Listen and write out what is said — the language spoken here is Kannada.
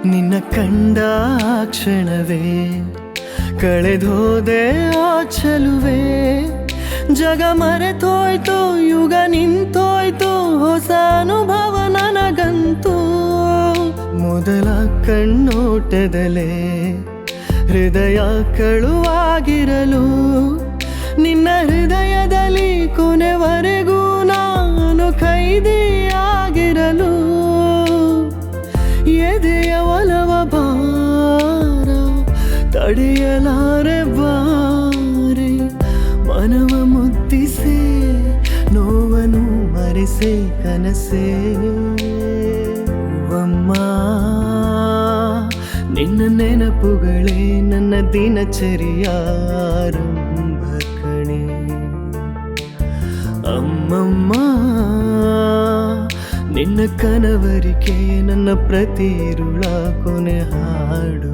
ನಿನ್ನ ಕಂಡ ಕ್ಷಣವೇ ಕಳೆದೋದೆ ಆ ಚೆಲುವೆ ಜಗ ಮರೆತೋಯ್ತು ಯುಗ ನಿಂತೋಯ್ತು ಹೊಸ ಅನುಭವ ನನಗಂತೂ ಮೊದಲ ಕಣ್ಣೋಟದಲೇ ಹೃದಯ ಕಳುವಾಗಿರಲು ನಿನ್ನ ಹೃದಯದಲ್ಲಿ ಕೊನೆವರೆಗೂ ನಾನು ಕೈದಿಯಾಗಿರಲು ಎದೆಯ ಒಲವ ಭಾರ ತಡೆಯಲಾರೆ ಬಾರೆ ಮನವ ಮುದ್ದಿಸೆ ನೋವನು ಮರೆಸೆ ಕನಸೇ ಅಮ್ಮ ನಿನ್ನ ನೆನಪುಗಳೇ ನನ್ನ ದಿನಚರಿಯ ಆರಂಭ ಕಣೆ ಅಮ್ಮಮ್ಮ ನಿನ್ನ ಕನವರಿಕೆ ನನ್ನ ಪ್ರತಿರುಳ ಕೊನೆ ಹಾಡು